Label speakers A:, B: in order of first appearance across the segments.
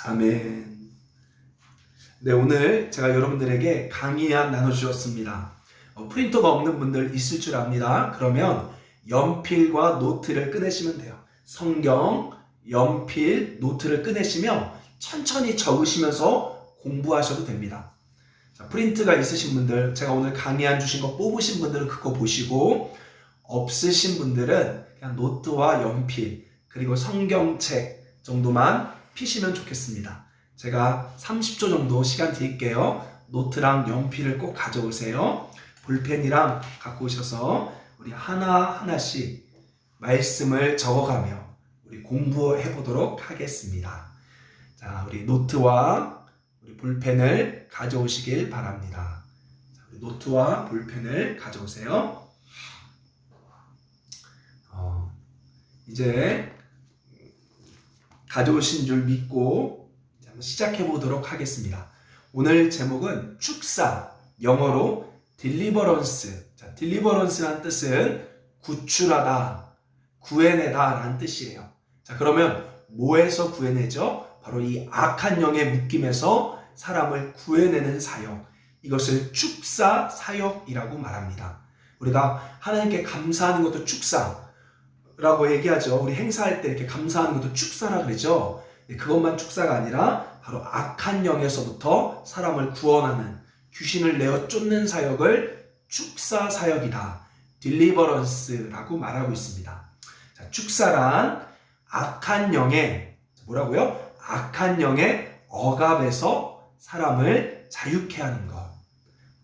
A: 아멘. 네, 오늘 제가 여러분들에게 강의안 나눠주었습니다. 프린터가 없는 분들 있을 줄 압니다. 그러면 연필과 노트를 꺼내시면 돼요. 성경, 연필, 노트를 꺼내시면 천천히 적으시면서 공부하셔도 됩니다. 자, 프린트가 있으신 분들, 제가 오늘 강의안 주신 거 뽑으신 분들은 그거 보시고, 없으신 분들은 그냥 노트와 연필, 그리고 성경책 정도만 피시면 좋겠습니다. 제가 30초 정도 시간 드릴게요. 노트랑 연필을 꼭 가져오세요. 볼펜이랑 갖고 오셔서 우리 하나하나씩 말씀을 적어가며 우리 공부해 보도록 하겠습니다. 자, 우리 노트와 우리 볼펜을 가져오시길 바랍니다. 자, 우리 노트와 볼펜을 가져오세요. 이제 가져오신 줄 믿고 한번 시작해 보도록 하겠습니다. 오늘 제목은 축사, 영어로 deliverance. 자, deliverance란 뜻은 구출하다, 구해내다 라는 뜻이에요. 자, 그러면 뭐에서 구해내죠? 바로 이 악한 영의 묶임에서 사람을 구해내는 사역, 이것을 축사 사역이라고 말합니다. 우리가 하나님께 감사하는 것도 축사라고 얘기하죠. 우리 행사할 때 이렇게 감사하는 것도 축사라 그러죠. 그것만 축사가 아니라 바로 악한 영에서부터 사람을 구원하는, 귀신을 내어 쫓는 사역을 축사 사역이다, 딜리버런스라고 말하고 있습니다. 자, 축사란 악한 영의 뭐라고요? 악한 영의 억압에서 사람을 자유케 하는 것.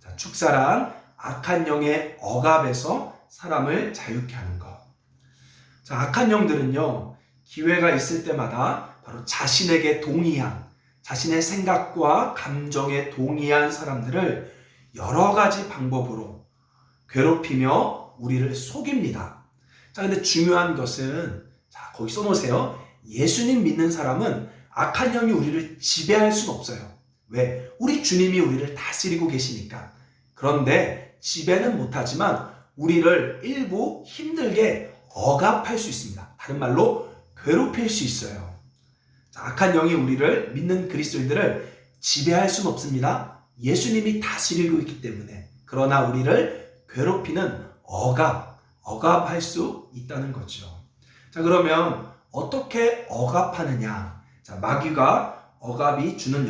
A: 자, 축사란 악한 영의 억압에서 사람을 자유케 하는 것. 자, 악한 영들은요, 기회가 있을 때마다 바로 자신에게 동의한, 자신의 생각과 감정에 동의한 사람들을 여러 가지 방법으로 괴롭히며 우리를 속입니다. 자, 근데 중요한 것은, 자, 거기 써놓으세요. 예수님 믿는 사람은 악한 영이 우리를 지배할 수는 없어요. 왜? 우리 주님이 우리를 다스리고 계시니까. 그런데 지배는 못하지만 우리를 일부 힘들게 억압할 수 있습니다. 다른 말로 괴롭힐 수 있어요. 자, 악한 영이 우리를, 믿는 그리스도인들을 지배할 수는 없습니다. 예수님이 다스리고 있기 때문에. 그러나 우리를 괴롭히는 억압할 수 있다는 거죠. 자, 그러면 어떻게 억압하느냐? 자, 마귀의 억압이 주는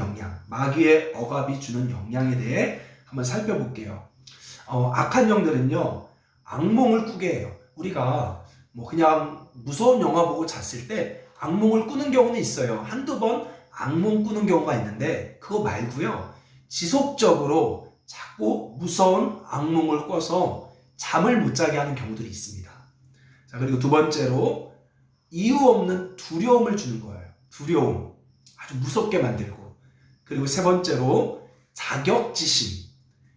A: 영향에 대해 한번 살펴볼게요. 악한 영들은요, 악몽을 꾸게 해요. 우리가 그냥 무서운 영화 보고 잤을 때 악몽을 꾸는 경우는 있어요. 한두 번 악몽 꾸는 경우가 있는데, 그거 말고요, 지속적으로 자꾸 무서운 악몽을 꿔서 잠을 못 자게 하는 경우들이 있습니다. 자, 그리고 두 번째로 이유 없는 두려움을 주는 거예요. 두려움, 아주 무섭게 만들고. 그리고 세 번째로 자격지심,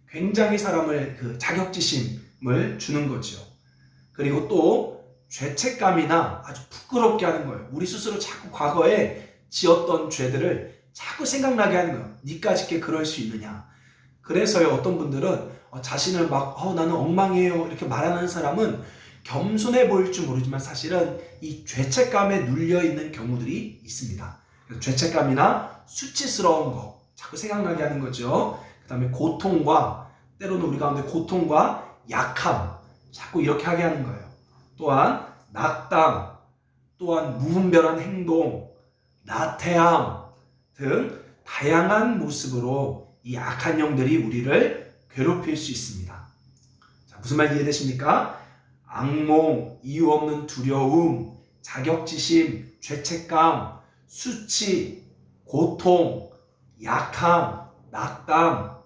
A: 굉장히 사람을 자격지심을 주는 거죠. 그리고 또 죄책감이나 아주 부끄럽게 하는 거예요. 우리 스스로 자꾸 과거에 지었던 죄들을 자꾸 생각나게 하는 거예요. 니까짓게 그럴 수 있느냐. 그래서요, 어떤 분들은 자신을 나는 엉망이에요 이렇게 말하는 사람은 겸손해 보일 줄 모르지만 사실은 이 죄책감에 눌려있는 경우들이 있습니다. 그래서 죄책감이나 수치스러운 거 자꾸 생각나게 하는 거죠. 그 다음에 고통과, 때로는 우리 가운데 고통과 약함 자꾸 이렇게 하게 하는 거예요. 또한 낙담, 또한 무분별한 행동, 나태함 등 다양한 모습으로 이 악한 영들이 우리를 괴롭힐 수 있습니다. 자, 무슨 말 이해되십니까? 악몽, 이유 없는 두려움, 자격지심, 죄책감, 수치, 고통, 약함, 낙담,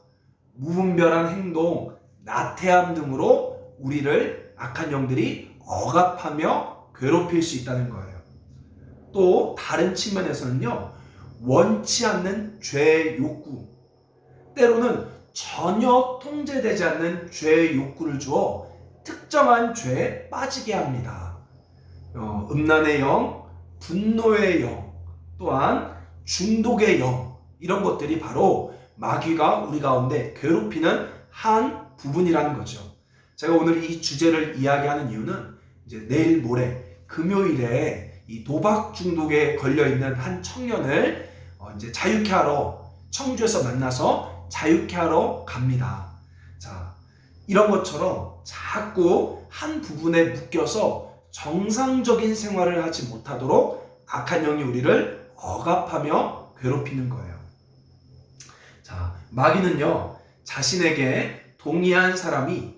A: 무분별한 행동, 나태함 등으로 우리를 악한 영들이 억압하며 괴롭힐 수 있다는 거예요. 또 다른 측면에서는요, 원치 않는 죄의 욕구, 때로는 전혀 통제되지 않는 죄의 욕구를 주어 특정한 죄에 빠지게 합니다. 음란의 영, 분노의 영, 또한 중독의 영, 이런 것들이 바로 마귀가 우리 가운데 괴롭히는 한 부분이라는 거죠. 제가 오늘 이 주제를 이야기하는 이유는 이제 내일 모레 금요일에 이 도박 중독에 걸려있는 한 청년을 이제 자유케 하러 청주에서 만나서 자유케 하러 갑니다. 자, 이런 것처럼 자꾸 한 부분에 묶여서 정상적인 생활을 하지 못하도록 악한 영이 우리를 억압하며 괴롭히는 거예요. 자, 마귀는요, 자신에게 동의한 사람이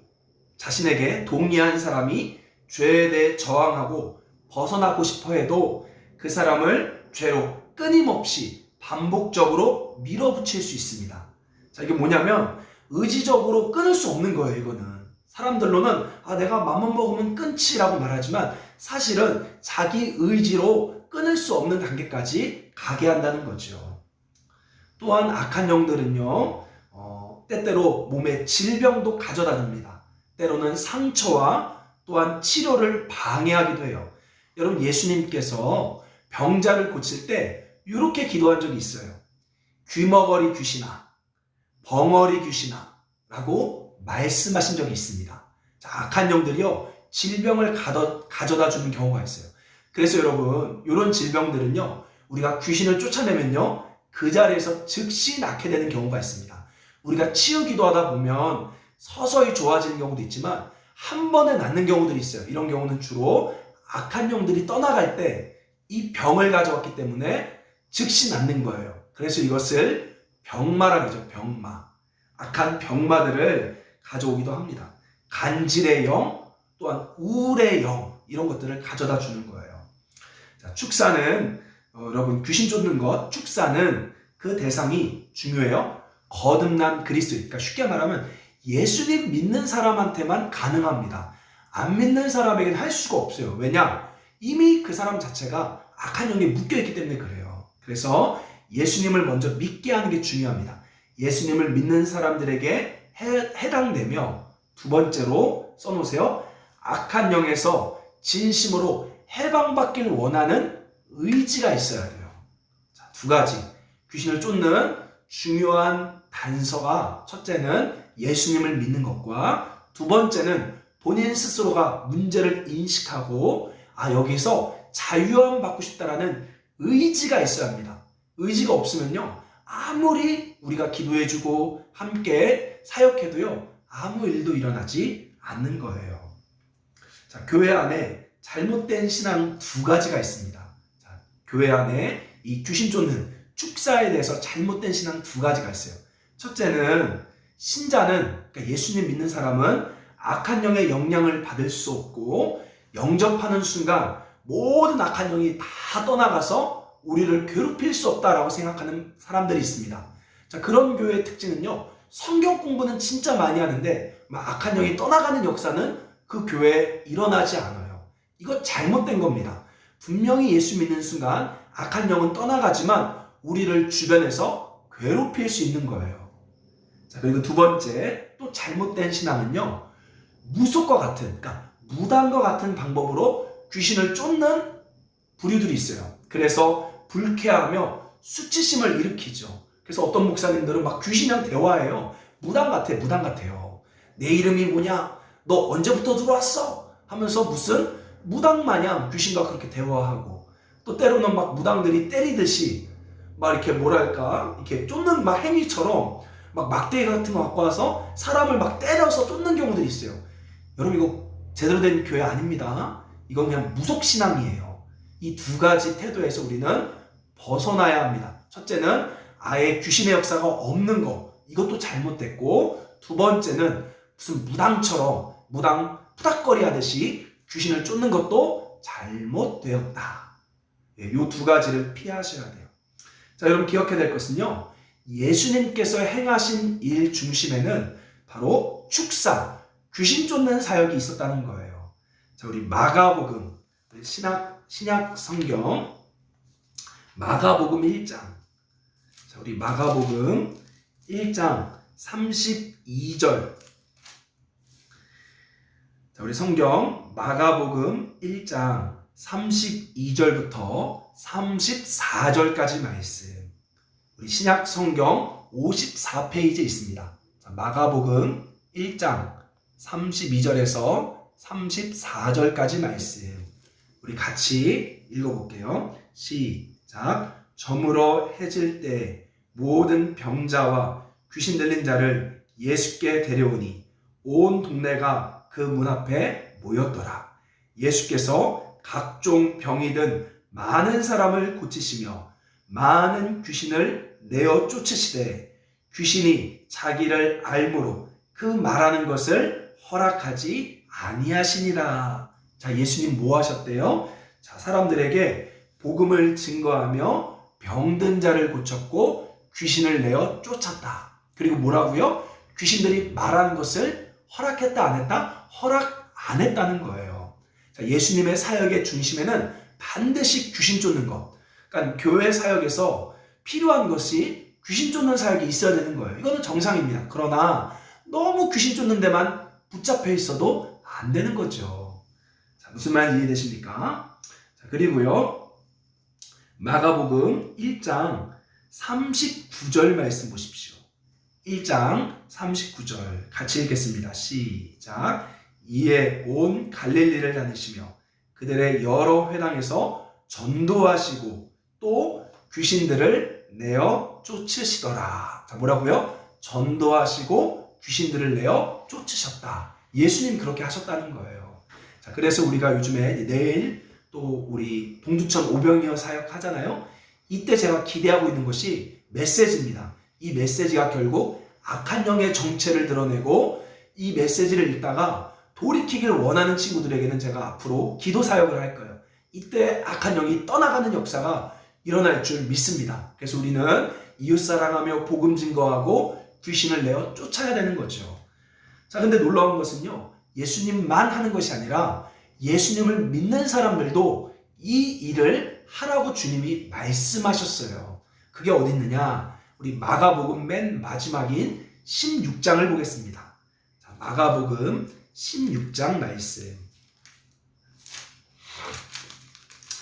A: 죄에 대해 저항하고 벗어나고 싶어 해도 그 사람을 죄로 끊임없이 반복적으로 밀어붙일 수 있습니다. 자, 이게 뭐냐면 의지적으로 끊을 수 없는 거예요. 이거는 사람들로는 내가 맘만 먹으면 끊지라고 말하지만 사실은 자기 의지로 끊을 수 없는 단계까지 가게 한다는 거죠. 또한 악한 영들은요, 때때로 몸에 질병도 가져다 줍니다. 때로는 상처와 또한 치료를 방해하기도 해요. 여러분, 예수님께서 병자를 고칠 때 이렇게 기도한 적이 있어요. 귀머거리 귀신아, 벙어리 귀신아 라고 말씀하신 적이 있습니다. 자, 악한 영들이요, 질병을 가져다 주는 경우가 있어요. 그래서 여러분, 이런 질병들은요, 우리가 귀신을 쫓아내면요, 그 자리에서 즉시 낫게 되는 경우가 있습니다. 우리가 치유 기도하다 보면 서서히 좋아지는 경우도 있지만 한 번에 낫는 경우들이 있어요. 이런 경우는 주로 악한 영들이 떠나갈 때 이 병을 가져왔기 때문에 즉시 낫는 거예요. 그래서 이것을 병마라 그러죠. 병마. 악한 병마들을 가져오기도 합니다. 간질의 영, 또한 우울의 영, 이런 것들을 가져다 주는 거예요. 자, 축사는 여러분, 귀신 쫓는 것, 축사는 그 대상이 중요해요. 거듭난 그리스도, 그러니까 쉽게 말하면 예수님 믿는 사람한테만 가능합니다. 안 믿는 사람에게는 할 수가 없어요. 왜냐? 이미 그 사람 자체가 악한 영에 묶여있기 때문에 그래요. 그래서 예수님을 먼저 믿게 하는 게 중요합니다. 예수님을 믿는 사람들에게 해당되며, 두 번째로 써놓으세요. 악한 영에서 진심으로 해방받길 원하는 의지가 있어야 돼요. 자, 두 가지. 귀신을 쫓는 중요한 단서가, 첫째는 예수님을 믿는 것과 두 번째는 본인 스스로가 문제를 인식하고 여기서 자유함 받고 싶다라는 의지가 있어야 합니다. 의지가 없으면요, 아무리 우리가 기도해주고 함께 사역해도요, 아무 일도 일어나지 않는 거예요. 자, 교회 안에 잘못된 신앙 두 가지가 있습니다. 자, 교회 안에 이 귀신 쫓는 축사에 대해서 잘못된 신앙 두 가지가 있어요. 첫째는 신자는, 그러니까 예수님 믿는 사람은 악한 영의 영향을 받을 수 없고 영접하는 순간 모든 악한 영이 다 떠나가서 우리를 괴롭힐 수 없다라고 생각하는 사람들이 있습니다. 자, 그런 교회의 특징은요, 성경 공부는 진짜 많이 하는데 악한 영이 떠나가는 역사는 그 교회에 일어나지 않아요. 이거 잘못된 겁니다. 분명히 예수 믿는 순간 악한 영은 떠나가지만 우리를 주변에서 괴롭힐 수 있는 거예요. 자, 그리고 두 번째, 또 잘못된 신앙은요, 무속과 같은, 그러니까 무당과 같은 방법으로 귀신을 쫓는 부류들이 있어요. 그래서 불쾌하며 수치심을 일으키죠. 그래서 어떤 목사님들은 막 귀신이랑 대화해요. 무당 같아요. 내 이름이 뭐냐? 너 언제부터 들어왔어? 하면서 무슨 무당 마냥 귀신과 그렇게 대화하고, 또 때로는 막 무당들이 때리듯이 막 이렇게 이렇게 쫓는 막 행위처럼 막 막대기 같은 거 갖고 와서 사람을 막 때려서 쫓는 경우들이 있어요. 여러분, 이거 제대로 된 교회 아닙니다. 이건 그냥 무속신앙이에요. 이 두 가지 태도에서 우리는 벗어나야 합니다. 첫째는 아예 귀신의 역사가 없는 거, 이것도 잘못됐고, 두 번째는 무슨 무당 푸닥거리 하듯이 귀신을 쫓는 것도 잘못되었다. 이 두 가지를 피하셔야 돼요. 자, 여러분 기억해야 될 것은요, 예수님께서 행하신 일 중심에는 바로 축사, 귀신 쫓는 사역이 있었다는 거예요. 자, 우리 마가복음, 신약 성경 마가복음 1장. 자, 우리 마가복음 1장 32절. 자, 우리 성경 마가복음 1장 32절부터 34절까지 말씀. 우리 신약 성경 54페이지에 있습니다. 자, 마가복음 1장 32절에서 34절까지 말씀. 우리 같이 읽어볼게요. 시작. 저물어 해질 때 모든 병자와 귀신 들린 자를 예수께 데려오니 온 동네가 그 문 앞에 모였더라. 예수께서 각종 병이 든 많은 사람을 고치시며 많은 귀신을 내어 쫓으시되 귀신이 자기를 알므로 그 말하는 것을 허락하지 아니하시니라. 자, 예수님 뭐 하셨대요? 자, 사람들에게 복음을 증거하며 병든 자를 고쳤고 귀신을 내어 쫓았다. 그리고 뭐라고요? 귀신들이 말하는 것을 허락했다 안 했다? 허락 안 했다는 거예요. 자, 예수님의 사역의 중심에는 반드시 귀신 쫓는 것. 그러니까 교회 사역에서 필요한 것이 귀신 쫓는 사역이 있어야 되는 거예요. 이거는 정상입니다. 그러나 너무 귀신 쫓는 데만 붙잡혀 있어도 안 되는 거죠. 자, 무슨 말인지 이해되십니까? 자, 그리고요. 마가복음 1장 39절 말씀 보십시오. 1장 39절 같이 읽겠습니다. 시작. 이에 온 갈릴리를 다니시며 그들의 여러 회당에서 전도하시고 또 귀신들을 내어 쫓으시더라. 자, 뭐라고요? 전도하시고 귀신들을 내어 쫓으셨다. 예수님 그렇게 하셨다는 거예요. 자, 그래서 우리가 요즘에 내일 또 우리 동두천 오병이어 사역 하잖아요. 이때 제가 기대하고 있는 것이 메시지입니다. 이 메시지가 결국 악한 영의 정체를 드러내고 이 메시지를 읽다가 돌이키길 원하는 친구들에게는 제가 앞으로 기도 사역을 할 거예요. 이때 악한 영이 떠나가는 역사가 일어날 줄 믿습니다. 그래서 우리는 이웃사랑하며 복음 증거하고 귀신을 내어 쫓아야 되는 거죠. 자, 근데 놀라운 것은요. 예수님만 하는 것이 아니라 예수님을 믿는 사람들도 이 일을 하라고 주님이 말씀하셨어요. 그게 어디 있느냐? 우리 마가복음 맨 마지막인 16장을 보겠습니다. 자, 마가복음 16장 말씀.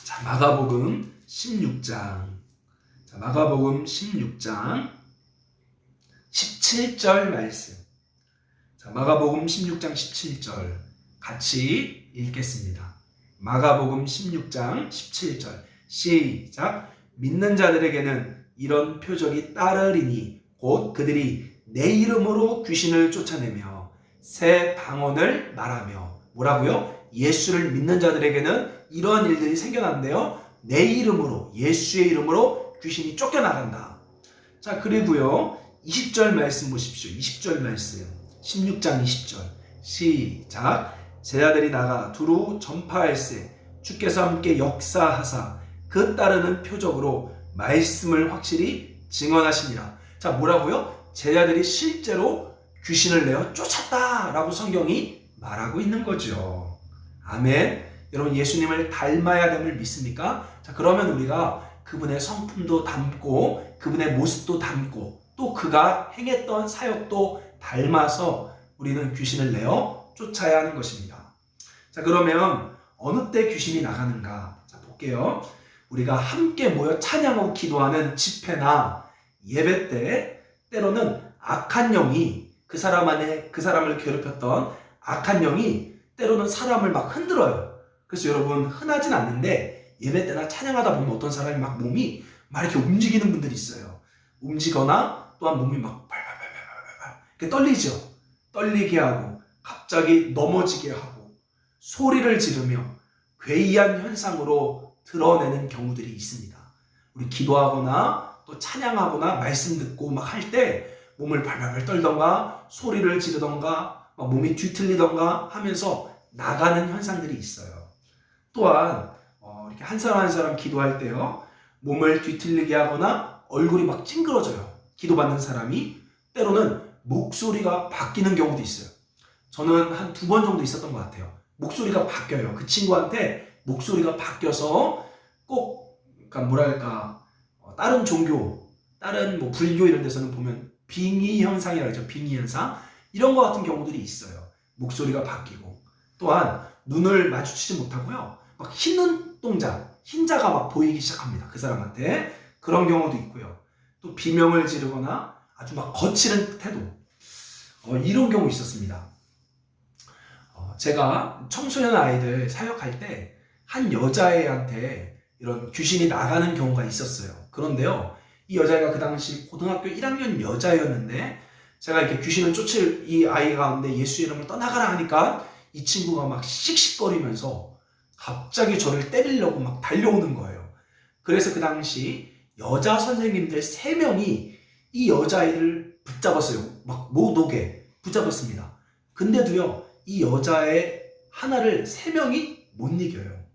A: 자, 마가복음 16장. 자, 마가복음 16장 17절 말씀. 자, 마가복음 16장 17절 같이 읽겠습니다. 마가복음 16장 17절 시작. 믿는 자들에게는 이런 표적이 따르리니 곧 그들이 내 이름으로 귀신을 쫓아내며 새 방언을 말하며. 뭐라고요? 예수를 믿는 자들에게는 이런 일들이 생겨난대요. 내 이름으로, 예수의 이름으로 귀신이 쫓겨나간다. 자, 그리고요 20절 말씀 보십시오. 20절 말씀 16장 20절 시작. 제자들이 나가 두루 전파할세 주께서 함께 역사하사 그 따르는 표적으로 말씀을 확실히 증언하시니라. 자, 뭐라고요? 제자들이 실제로 귀신을 내어 쫓았다라고 성경이 말하고 있는 거죠. 아멘. 여러분, 예수님을 닮아야 됨을 믿습니까? 자, 그러면 우리가 그분의 성품도 담고 그분의 모습도 담고 또 그가 행했던 사역도 닮아서 우리는 귀신을 내어 쫓아야 하는 것입니다. 자, 그러면 어느 때 귀신이 나가는가? 자, 볼게요. 우리가 함께 모여 찬양하고 기도하는 집회나 예배 때 때로는 악한 영이 그 사람을 괴롭혔던 악한 영이 때로는 사람을 막 흔들어요. 그래서 여러분 흔하진 않는데 예배 때나 찬양하다 보면 어떤 사람이 막 몸이 막 이렇게 움직이는 분들이 있어요. 움직거나 또한 몸이 막 발발발발발 이렇게 떨리죠. 떨리게 하고 갑자기 넘어지게 하고 소리를 지르며 괴이한 현상으로 드러내는 경우들이 있습니다. 우리 기도하거나 또 찬양하거나 말씀 듣고 막 할 때 몸을 발발발 떨던가 소리를 지르던가 막 몸이 뒤틀리던가 하면서 나가는 현상들이 있어요. 또한 이렇게 한 사람 한 사람 기도할 때요, 몸을 뒤틀리게 하거나 얼굴이 막 찡그러져요. 기도받는 사람이 때로는 목소리가 바뀌는 경우도 있어요. 저는 한 2번 정도 있었던 것 같아요. 목소리가 바뀌어요. 그 친구한테 목소리가 바뀌어서 꼭 그러니까 뭐랄까 다른 종교, 다른 뭐 불교 이런 데서는 보면 빙의 현상이라고 하죠. 빙의 현상 이런 것 같은 경우들이 있어요. 목소리가 바뀌고 또한 눈을 마주치지 못하고요. 막 흰 눈동자, 흰자가 막 보이기 시작합니다. 그 사람한테 그런 경우도 있고요. 또 비명을 지르거나 아주 막 거칠은 태도 이런 경우 있었습니다. 제가 청소년 아이들 사역할 때 한 여자애한테 이런 귀신이 나가는 경우가 있었어요. 그런데요, 이 여자애가 그 당시 고등학교 1학년 여자였는데 제가 이렇게 귀신을 쫓을 이 아이 가운데 예수 이름을 떠나가라 하니까 이 친구가 막 씩씩거리면서 갑자기 저를 때리려고 막 달려오는 거예요. 그래서 그 당시 여자 선생님들 3명이 이 여자아이를 붙잡았어요. 막 못 오게 붙잡았습니다. 근데도요, 이 여자애 하나를 3명이 못 이겨요.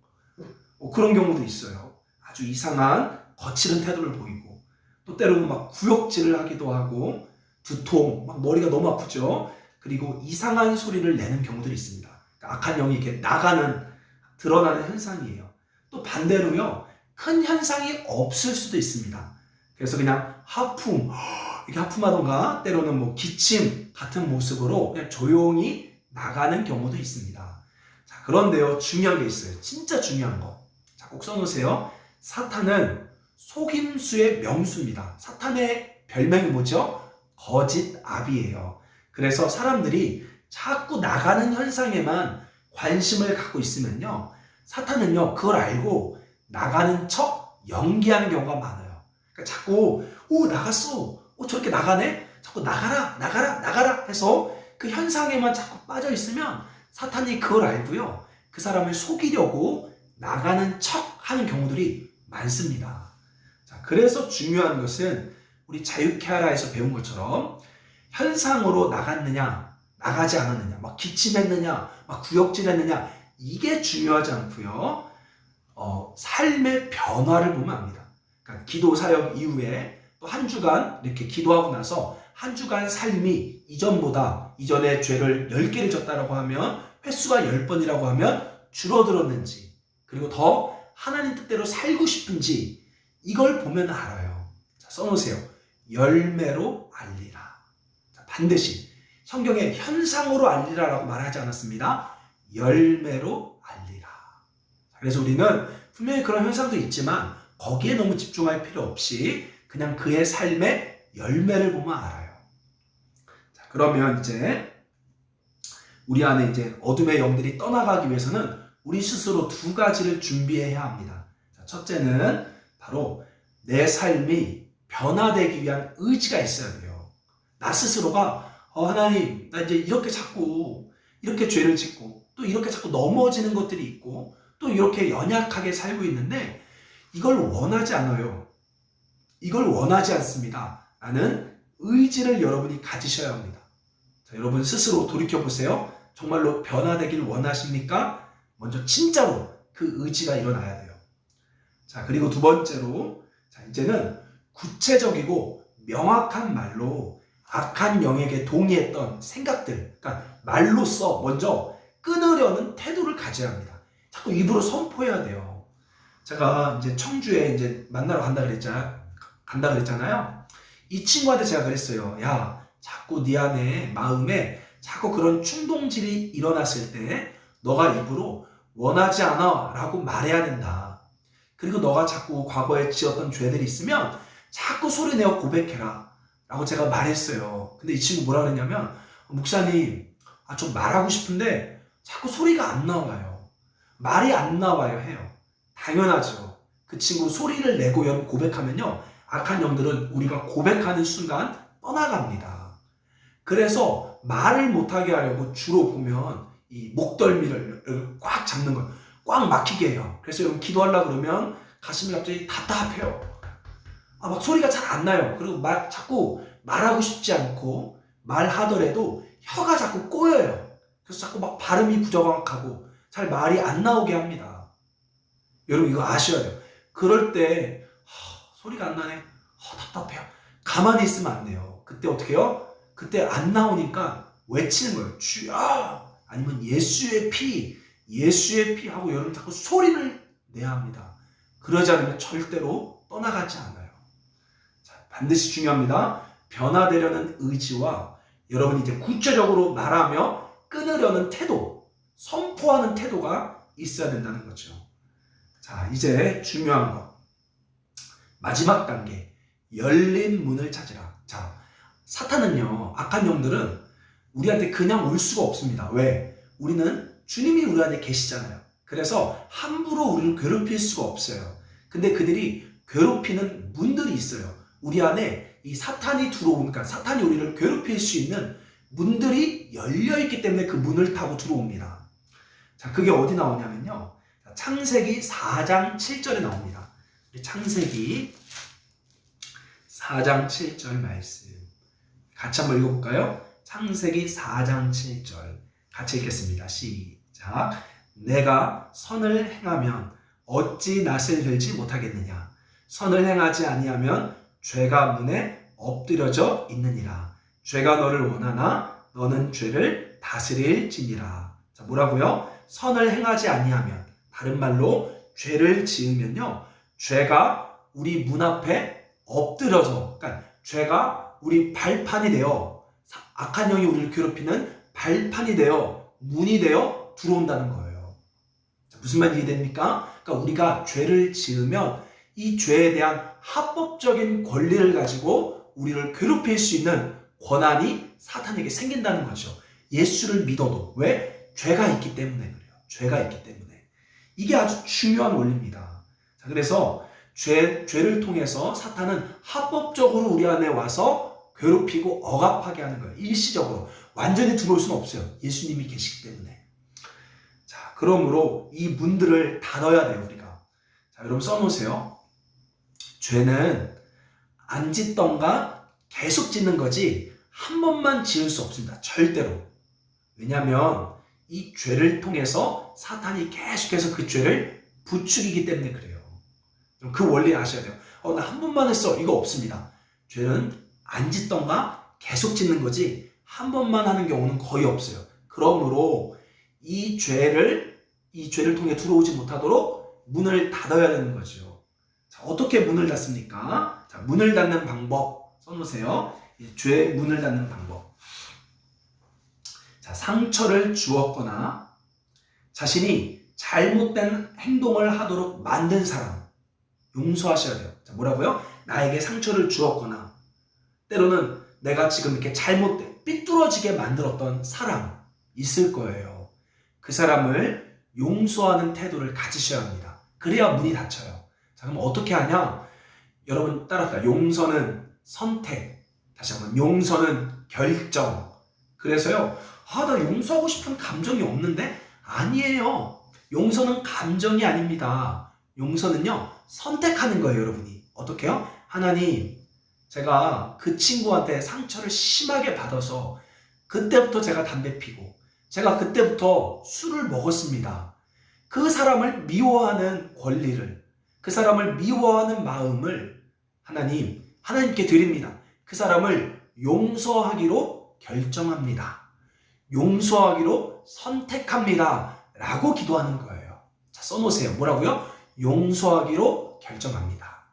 A: 그런 경우도 있어요. 아주 이상한 거칠은 태도를 보이고, 또 때로는 막 구역질을 하기도 하고, 두통, 막 머리가 너무 아프죠. 그리고 이상한 소리를 내는 경우들이 있습니다. 그러니까 악한 영이 이렇게 드러나는 현상이에요. 또 반대로요, 큰 현상이 없을 수도 있습니다. 그래서 그냥 하품, 이렇게 하품하던가 때로는 뭐 기침 같은 모습으로 그냥 조용히 나가는 경우도 있습니다. 자, 그런데요, 중요한 게 있어요. 진짜 중요한 거. 자, 꼭 써놓으세요. 사탄은 속임수의 명수입니다. 사탄의 별명이 뭐죠? 거짓압이에요. 그래서 사람들이 자꾸 나가는 현상에만 관심을 갖고 있으면요, 사탄은요, 그걸 알고 나가는 척 연기하는 경우가 많아요. 그러니까 자꾸 나갔어, 저렇게 나가네, 자꾸 나가라 해서 그 현상에만 자꾸 빠져 있으면 사탄이 그걸 알고요, 그 사람을 속이려고 나가는 척 하는 경우들이 많습니다. 자, 그래서 중요한 것은 우리 자유케 하라에서 배운 것처럼 현상으로 나갔느냐 나가지 않았느냐, 막 기침했느냐 막 구역질했느냐, 이게 중요하지 않고요, 삶의 변화를 보면 압니다. 그러니까 기도 사역 이후에 또 한 주간 이렇게 기도하고 나서 한 주간 삶이 이전에 죄를 10개를 졌다라고 하면, 횟수가 10번이라고 하면 줄어들었는지, 그리고 더 하나님 뜻대로 살고 싶은지, 이걸 보면 알아요. 자, 써놓으세요. 열매로 알리라. 자, 반드시 성경에 현상으로 알리라라고 말하지 않았습니다. 열매로 알리라. 그래서 우리는 분명히 그런 현상도 있지만 거기에 너무 집중할 필요 없이 그냥 그의 삶의 열매를 보면 알아요. 자, 그러면 이제 우리 안에 이제 어둠의 영들이 떠나가기 위해서는 우리 스스로 2가지를 준비해야 합니다. 자, 첫째는 바로 내 삶이 변화되기 위한 의지가 있어야 돼요. 나 스스로가 하나님, 나 이제 이렇게 자꾸 이렇게 죄를 짓고 또 이렇게 자꾸 넘어지는 것들이 있고 또 이렇게 연약하게 살고 있는데 이걸 원하지 않아요. 이걸 원하지 않습니다. 라는 의지를 여러분이 가지셔야 합니다. 자, 여러분 스스로 돌이켜보세요. 정말로 변화되길 원하십니까? 먼저 진짜로 그 의지가 일어나야 돼요. 자, 그리고 2번째로, 자, 이제는 구체적이고 명확한 말로 악한 영에게 동의했던 생각들, 그러니까 말로써 먼저 끊으려는 태도를 가져야 합니다. 자꾸 입으로 선포해야 돼요. 제가 이제 청주에 이제 만나러 간다 그랬잖아요. 이 친구한테 제가 그랬어요. 야, 자꾸 네 안에 마음에 자꾸 그런 충동질이 일어났을 때 너가 입으로 원하지 않아 라고 말해야 된다. 그리고 너가 자꾸 과거에 지었던 죄들이 있으면 자꾸 소리내어 고백해라 라고 제가 말했어요. 근데 이 친구 뭐라 그랬냐면, 목사님, 좀 말하고 싶은데 자꾸 소리가 안 나와요. 말이 안 나와요 해요. 당연하죠. 그 친구 소리를 내고 고백하면요, 악한 영들은 우리가 고백하는 순간 떠나갑니다. 그래서 말을 못하게 하려고 주로 보면 이 목덜미를 꽉 잡는 거예요. 꽉 막히게 해요. 그래서 여러분 기도하려고 그러면 가슴이 갑자기 답답해요. 막 소리가 잘 안 나요. 그리고 자꾸 말하고 싶지 않고 말하더라도 혀가 자꾸 꼬여요. 그래서 자꾸 막 발음이 부정확하고 잘 말이 안 나오게 합니다. 여러분 이거 아셔야 돼요. 그럴 때 소리가 안 나네. 답답해요. 가만히 있으면 안 돼요. 그때 어떻게 해요? 그때 안 나오니까 외치는 거예요. 주여! 아니면 예수의 피 하고 여러분 자꾸 소리를 내야 합니다. 그러지 않으면 절대로 떠나가지 않아요. 자, 반드시 중요합니다. 변화되려는 의지와 여러분이 이제 구체적으로 말하며 끊으려는 태도, 선포하는 태도가 있어야 된다는 거죠. 자, 이제 중요한 거. 마지막 단계. 열린 문을 찾으라. 자, 사탄은요, 악한 영들은 우리한테 그냥 올 수가 없습니다. 왜? 우리는 주님이 우리 안에 계시잖아요. 그래서 함부로 우리를 괴롭힐 수가 없어요. 근데 그들이 괴롭히는 문들이 있어요. 우리 안에 이 사탄이 들어오니까 사탄이 우리를 괴롭힐 수 있는 문들이 열려있기 때문에 그 문을 타고 들어옵니다. 자, 그게 어디 나오냐면요. 창세기 4장 7절에 나옵니다. 창세기 4장 7절 말씀. 같이 한번 읽어볼까요? 창세기 4장 7절. 같이 읽겠습니다. 시작. 내가 선을 행하면 어찌 낯을 들지 못하겠느냐. 선을 행하지 아니하면 죄가 문에 엎드려져 있느니라. 죄가 너를 원하나 너는 죄를 다스릴지니라. 자, 뭐라고요? 선을 행하지 아니하면, 다른 말로 죄를 지으면요, 죄가 우리 문 앞에 엎드려서, 그러니까 죄가 우리 발판이 되어, 악한 영이 우리를 괴롭히는 발판이 되어, 문이 되어 들어온다는 거예요. 자, 무슨 말이 이해됩니까? 그러니까 우리가 죄를 지으면 이 죄에 대한 합법적인 권리를 가지고 우리를 괴롭힐 수 있는 권한이 사탄에게 생긴다는 거죠. 예수를 믿어도. 왜? 죄가 있기 때문에 그래요. 죄가 있기 때문에. 이게 아주 중요한 원리입니다. 자, 그래서 죄를 통해서 사탄은 합법적으로 우리 안에 와서 괴롭히고 억압하게 하는 거예요. 일시적으로. 완전히 들어올 수는 없어요. 예수님이 계시기 때문에. 자, 그러므로 이 문들을 닫아야 돼요, 우리가. 자, 여러분 써놓으세요. 죄는 안 짓던가 계속 짓는 거지 한 번만 지을 수 없습니다. 절대로. 왜냐하면 이 죄를 통해서 사탄이 계속해서 그 죄를 부추기기 때문에 그래요. 그 원리 아셔야 돼요. 나 한 번만 했어. 이거 없습니다. 죄는 안 짓던가 계속 짓는 거지 한 번만 하는 경우는 거의 없어요. 그러므로 이 죄를 통해 들어오지 못하도록 문을 닫아야 되는 거죠. 자, 어떻게 문을 닫습니까? 자, 문을 닫는 방법 써놓으세요. 죄 문을 닫는 방법. 자, 상처를 주었거나 자신이 잘못된 행동을 하도록 만든 사람 용서하셔야 돼요. 자, 뭐라고요? 나에게 상처를 주었거나 때로는 내가 지금 이렇게 잘못된 삐뚤어지게 만들었던 사람 있을 거예요. 그 사람을 용서하는 태도를 가지셔야 합니다. 그래야 문이 닫혀요. 자, 그럼 어떻게 하냐? 여러분 따라할까요? 용서는 선택. 다시 한번, 용서는 결정. 그래서요, 나 용서하고 싶은 감정이 없는데? 아니에요. 용서는 감정이 아닙니다. 용서는요, 선택하는 거예요, 여러분이. 어떻게요? 하나님, 제가 그 친구한테 상처를 심하게 받아서 그때부터 제가 담배 피고 제가 그때부터 술을 먹었습니다. 그 사람을 미워하는 권리를, 그 사람을 미워하는 마음을 하나님께 드립니다. 그 사람을 용서하기로 결정합니다. 용서하기로 선택합니다. 라고 기도하는 거예요. 자, 써놓으세요. 뭐라고요? 용서하기로 결정합니다.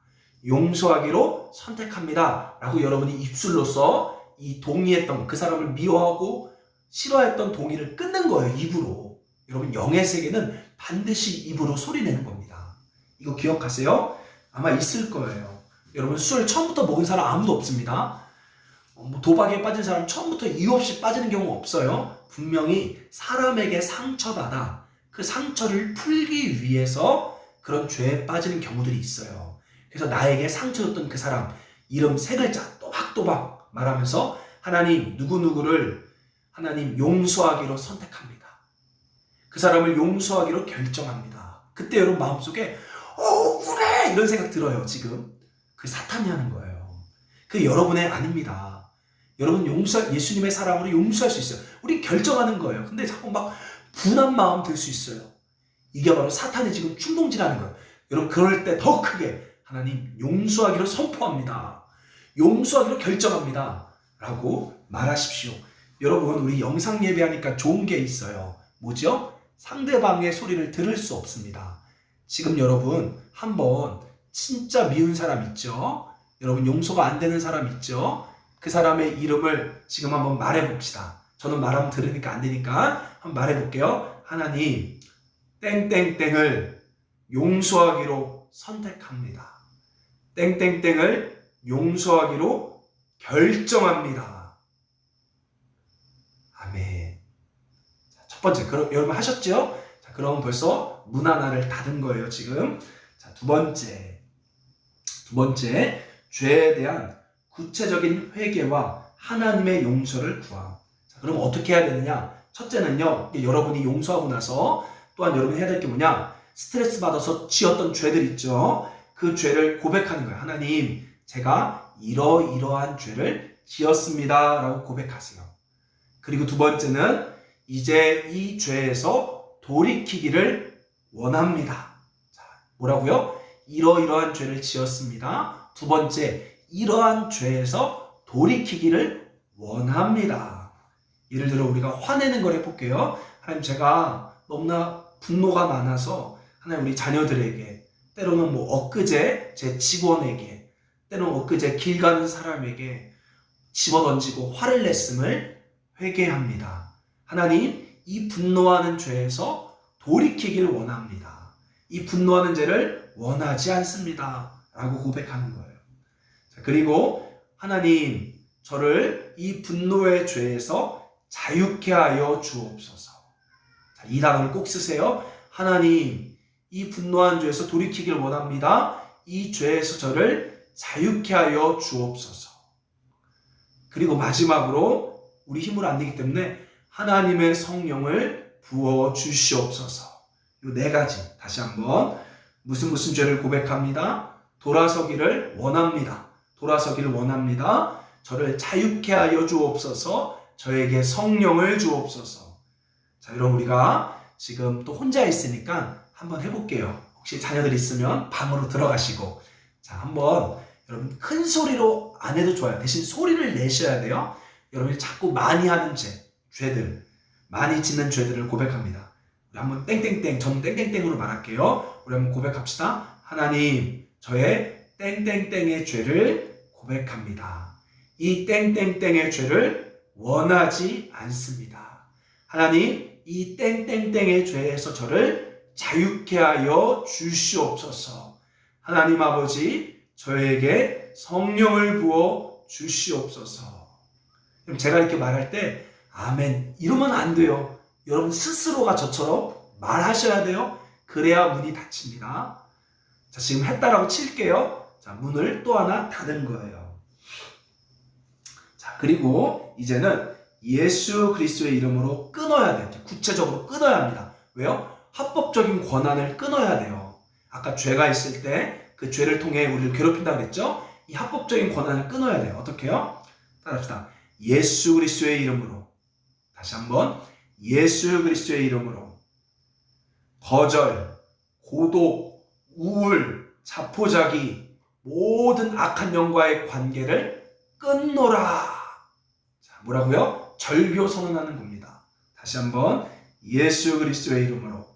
A: 용서하기로 선택합니다. 라고 여러분이 입술로서 이 동의했던, 그 사람을 미워하고 싫어했던 동의를 끊는 거예요. 입으로. 여러분, 영의 세계는 반드시 입으로 소리내는 겁니다. 이거 기억하세요? 아마 있을 거예요. 여러분, 술 처음부터 먹은 사람 아무도 없습니다. 도박에 빠진 사람 처음부터 이유 없이 빠지는 경우 없어요. 분명히 사람에게 상처받아 그 상처를 풀기 위해서 그런 죄에 빠지는 경우들이 있어요. 그래서 나에게 상처 줬던 그 사람 이름 3글자 또박또박 말하면서 하나님 누구누구를 하나님 용서하기로 선택합니다. 그 사람을 용서하기로 결정합니다. 그때 여러분 마음속에 그래! 이런 생각 들어요. 지금 그 사탄이 하는 거예요. 그게 여러분의 아닙니다. 여러분 예수님의 사랑으로 용서할 수 있어요. 우리 결정하는 거예요. 근데 자꾸 막 분한 마음 들 수 있어요. 이게 바로 사탄이 지금 충동질하는 거예요. 여러분 그럴 때 더 크게 하나님 용서하기로 선포합니다. 용서하기로 결정합니다. 라고 말하십시오. 여러분 우리 영상 예배하니까 좋은 게 있어요. 뭐죠? 상대방의 소리를 들을 수 없습니다. 지금 여러분 한번 진짜 미운 사람 있죠? 여러분 용서가 안 되는 사람 있죠? 그 사람의 이름을 지금 한번 말해봅시다. 저는 말하면 들으니까 안 되니까 한번 말해볼게요. 하나님 땡땡땡을 용서하기로 선택합니다. 땡땡땡을 용서하기로 결정합니다. 아멘. 자, 첫 번째, 그럼 여러분 하셨죠? 자, 그럼 벌써 문 하나를 닫은 거예요, 지금. 자, 자, 두 번째, 죄에 대한 구체적인 회개와 하나님의 용서를 구함. 자, 그럼 어떻게 해야 되느냐? 첫째는요, 여러분이 용서하고 나서 또한 여러분이 해야 될 게 뭐냐? 스트레스 받아서 지었던 죄들 있죠? 그 죄를 고백하는 거예요. 하나님, 제가 이러이러한 죄를 지었습니다. 라고 고백하세요. 그리고 두 번째는 이제 이 죄에서 돌이키기를 원합니다. 자, 뭐라고요? 이러이러한 죄를 지었습니다. 두 번째, 이러한 죄에서 돌이키기를 원합니다. 예를 들어 우리가 화내는 걸 해볼게요. 하나님, 제가 너무나 분노가 많아서 하나님 우리 자녀들에게, 때로는 뭐 엊그제 제 직원에게, 때로는 엊그제 길 가는 사람에게 집어던지고 화를 냈음을 회개합니다. 하나님, 이 분노하는 죄에서 돌이키길 원합니다. 이 분노하는 죄를 원하지 않습니다. 라고 고백하는 거예요. 자, 그리고 하나님, 저를 이 분노의 죄에서 자유케 하여 주옵소서. 자, 이 단어를 꼭 쓰세요. 하나님, 이 분노한 죄에서 돌이키길 원합니다. 이 죄에서 저를 자유케 하여 주옵소서. 그리고 마지막으로 우리 힘으로 안 되기 때문에 하나님의 성령을 부어 주시옵소서. 이 네 가지 다시 한번 무슨 죄를 고백합니다. 돌아서기를 원합니다. 돌아서기를 원합니다. 저를 자유케 하여 주옵소서. 저에게 성령을 주옵소서. 자, 여러분 우리가 지금 또 혼자 있으니까 한번 해볼게요. 혹시 자녀들 있으면 방으로 들어가시고, 자, 한번 여러분 큰 소리로 안 해도 좋아요. 대신 소리를 내셔야 돼요. 여러분이 자꾸 많이 하는 죄들, 많이 짓는 죄들을 고백합니다. 우리 한번 땡땡땡, 저는 땡땡땡으로 말할게요. 우리 한번 고백합시다. 하나님, 저의 땡땡땡의 죄를 고백합니다. 이 땡땡땡의 죄를 원하지 않습니다. 하나님, 이 땡땡땡의 죄에서 저를 자유케 하여 주시옵소서. 하나님 아버지, 저에게 성령을 부어 주시옵소서. 제가 이렇게 말할 때 아멘 이러면 안 돼요. 여러분 스스로가 저처럼 말하셔야 돼요. 그래야 문이 닫힙니다. 자, 지금 했다라고 칠게요. 자, 문을 또 하나 닫은 거예요. 자, 그리고 이제는 예수 그리스도의 이름으로 끊어야 돼요. 구체적으로 끊어야 합니다. 왜요? 합법적인 권한을 끊어야 돼요. 아까 죄가 있을 때 그 죄를 통해 우리를 괴롭힌다고 그랬죠? 이 합법적인 권한을 끊어야 돼요. 어떻게 해요? 따라합시다. 예수 그리스도의 이름으로, 다시 한번 예수 그리스도의 이름으로 거절, 고독, 우울, 자포자기, 모든 악한 영과의 관계를 끊노라. 자, 뭐라고요? 절교 선언하는 겁니다. 다시 한번 예수 그리스도의 이름으로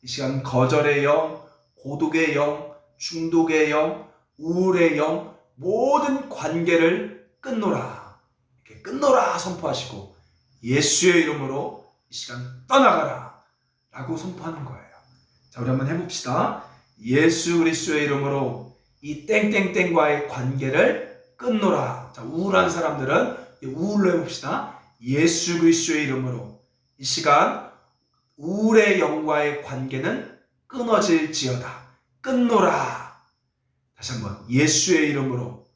A: 이 시간 거절의 영, 고독의 영, 중독의 영, 우울의 영, 모든 관계를 끊노라. 이렇게 끊노라 선포하시고 예수의 이름으로 이 시간 떠나가라 라고 선포하는 거예요. 자, 우리 한번 해봅시다. 예수 그리스도의 이름으로 이 땡땡땡과의 관계를 끊노라. 자, 우울한 사람들은 우울로 해봅시다. 예수 그리스도의 이름으로 이 시간 우울의 영과의 관계는 끊어질지어다. 끊노라. 다시 한번 예수의 이름으로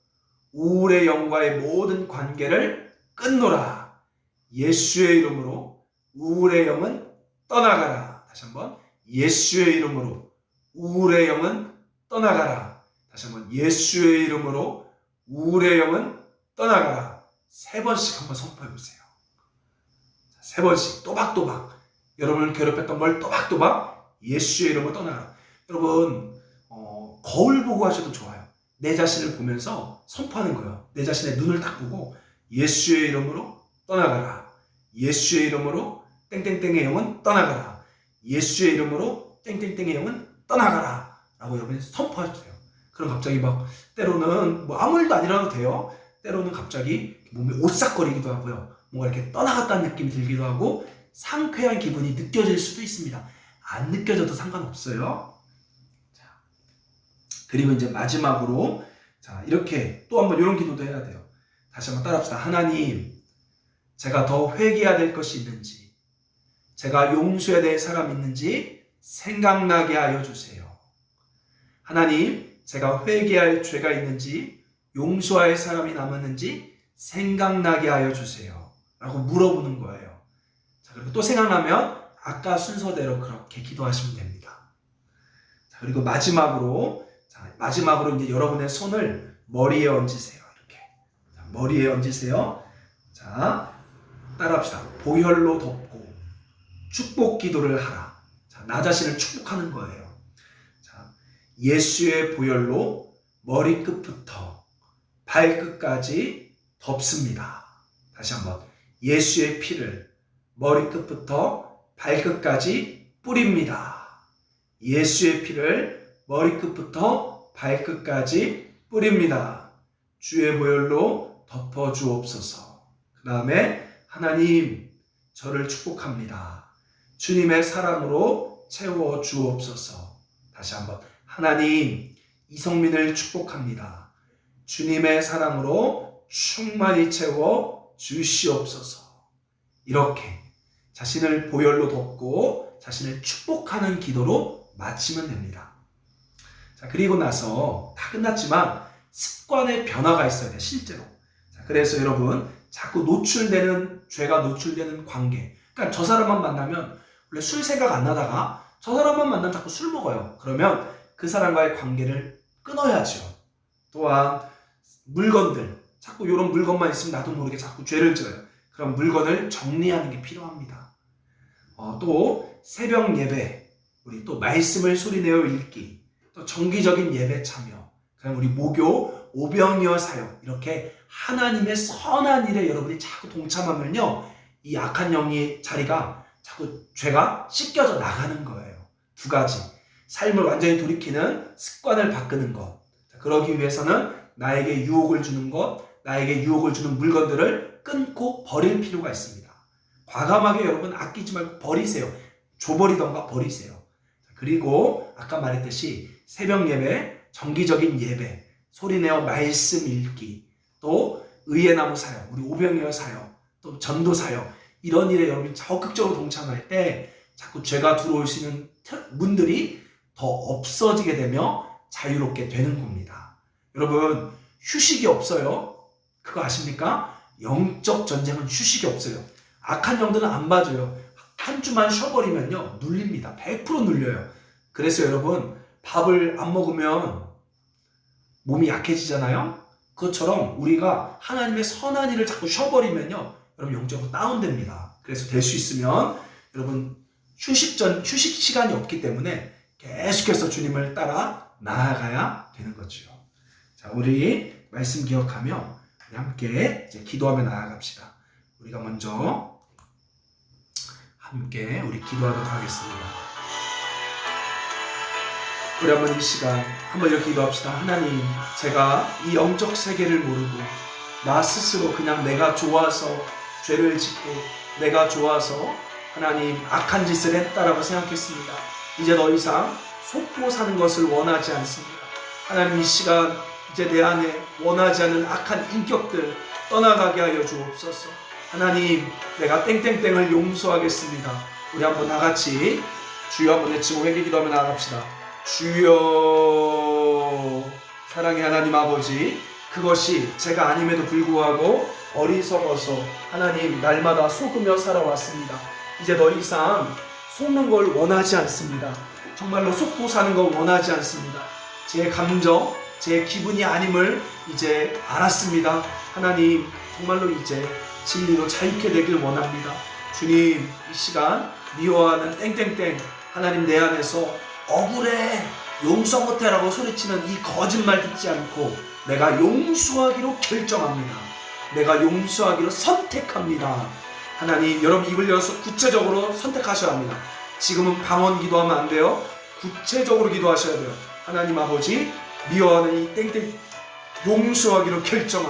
A: 우울의 영과의 모든 관계를 끊노라. 예수의 이름으로 우울의 영은 떠나가라. 다시 한번 예수의 이름으로 우울의 영은 떠나가라. 다시 한번 예수의 이름으로 우울의 영은 떠나가라. 3번씩 한번 선포해 보세요. 3번씩 또박또박 여러분을 괴롭혔던 걸 또박또박 예수의 이름으로 떠나가라. 여러분 거울 보고 하셔도 좋아요. 내 자신을 보면서 선포하는 거예요. 내 자신의 눈을 딱 보고 예수의 이름으로 떠나가라. 예수의 이름으로 땡땡땡의 영은 떠나가라. 예수의 이름으로 땡땡땡의 영은 떠나가라 라고 여러분이 선포하세요. 그럼 갑자기 막 때로는 뭐 아무 일도 안 일어나도 돼요. 때로는 갑자기 몸이 오싹거리기도 하고요. 뭔가 이렇게 떠나갔다는 느낌이 들기도 하고 상쾌한 기분이 느껴질 수도 있습니다. 안 느껴져도 상관없어요. 자, 그리고 이제 마지막으로 자, 이렇게 또 한번 이런 기도도 해야 돼요. 다시 한번 따라합시다. 하나님, 제가 더 회개해야 될 것이 있는지, 제가 용서해야 될 사람이 있는지 생각나게 하여 주세요. 하나님, 제가 회개할 죄가 있는지 용서할 사람이 남았는지 생각나게 하여 주세요 라고 물어보는 거예요. 자, 그리고 또 생각나면 아까 순서대로 그렇게 기도하시면 됩니다. 자, 그리고 마지막으로 이제 여러분의 손을 머리에 얹으세요. 이렇게. 자, 머리에 얹으세요. 자, 따라합시다. 보혈로 덮고 축복 기도를 하라. 자, 나 자신을 축복하는 거예요. 자, 예수의 보혈로 머리끝부터 발끝까지 덮습니다. 다시 한번. 예수의 피를 머리끝부터 발끝까지 뿌립니다. 예수의 피를 머리끝부터 발끝까지 뿌립니다. 주의 보혈로 덮어 주옵소서. 그 다음에 하나님, 저를 축복합니다. 주님의 사랑으로 채워 주옵소서. 다시 한번. 하나님, 이성민을 축복합니다. 주님의 사랑으로 충만히 채워 주시옵소서. 이렇게 자신을 보혈로 덮고 자신을 축복하는 기도로 마치면 됩니다. 자, 그리고 나서 다 끝났지만 습관의 변화가 있어야 돼요, 실제로. 자, 그래서 여러분, 자꾸 죄가 노출되는 관계. 그러니까 저 사람만 만나면 원래 술 생각 안 나다가 저 사람만 만나면 자꾸 술 먹어요. 그러면 그 사람과의 관계를 끊어야죠. 또한 물건들, 자꾸 이런 물건만 있으면 나도 모르게 자꾸 죄를 져요. 그럼 물건을 정리하는 게 필요합니다. 또 새벽 예배, 우리 또 말씀을 소리내어 읽기, 또 정기적인 예배 참여, 그럼 우리 모교, 오병이어 사역, 이렇게 하나님의 선한 일에 여러분이 자꾸 동참하면요, 이 악한 영의 자리가 자꾸 죄가 씻겨져 나가는 거예요. 두 가지. 삶을 완전히 돌이키는 습관을 바꾸는 것. 그러기 위해서는 나에게 유혹을 주는 것, 나에게 유혹을 주는 물건들을 끊고 버릴 필요가 있습니다. 과감하게 여러분 아끼지 말고 버리세요. 줘버리던가 버리세요. 그리고 아까 말했듯이 새벽 예배, 정기적인 예배, 소리내어 말씀 읽기, 또 의예나무 사역, 우리 오병이어 사역, 또 전도 사역, 이런 일에 여러분이 적극적으로 동참할 때 자꾸 죄가 들어올 수 있는 문들이 더 없어지게 되며 자유롭게 되는 겁니다. 여러분, 휴식이 없어요. 그거 아십니까? 영적 전쟁은 휴식이 없어요. 악한 영들은 안 봐줘요. 한 주만 쉬어버리면요, 눌립니다. 100% 눌려요. 그래서 여러분, 밥을 안 먹으면 몸이 약해지잖아요. 그것처럼 우리가 하나님의 선한 일을 자꾸 쉬어버리면요, 여러분 영적으로 다운됩니다. 그래서 될 수 있으면 여러분 휴식 시간이 없기 때문에 계속해서 주님을 따라 나아가야 되는 거죠. 자, 우리 말씀 기억하며 우리 함께 이제 기도하며 나아갑시다. 우리가 먼저 함께 우리 기도하도록 하겠습니다. 우리 한번 이 시간 한번 이렇게 기도합시다. 하나님, 제가 이 영적 세계를 모르고 나 스스로 그냥 내가 좋아서 죄를 짓고 내가 좋아서 하나님 악한 짓을 했다라고 생각했습니다. 이제 더 이상 속고 사는 것을 원하지 않습니다. 하나님, 이 시간 이제 내 안에 원하지 않는 악한 인격들 떠나가게 하여 주옵소서. 하나님, 내가 땡땡땡을 용서하겠습니다. 우리 한번 나같이 주여 한번 외치고 회개 기도하며 나아갑시다. 주여. 사랑의 하나님 아버지, 그것이 제가 아님에도 불구하고 어리석어서 하나님 날마다 속으며 살아왔습니다. 이제 더 이상 속는 걸 원하지 않습니다. 정말로 속고 사는 걸 원하지 않습니다. 제 감정, 제 기분이 아님을 이제 알았습니다. 하나님, 정말로 이제 진리로 자유케 되길 원합니다. 주님, 이 시간 미워하는 땡땡땡, 하나님 내 안에서 억울해, 용서 못해라고 소리치는 이 거짓말 듣지 않고 내가 용서하기로 결정합니다. 내가 용서하기로 선택합니다. 하나님, 여러분 입을 열어서 구체적으로 선택하셔야 합니다. 지금은 방언 기도하면 안 돼요. 구체적으로 기도하셔야 돼요. 하나님 아버지, 미워하는 이 땡땡 용서하기로 결정합니다.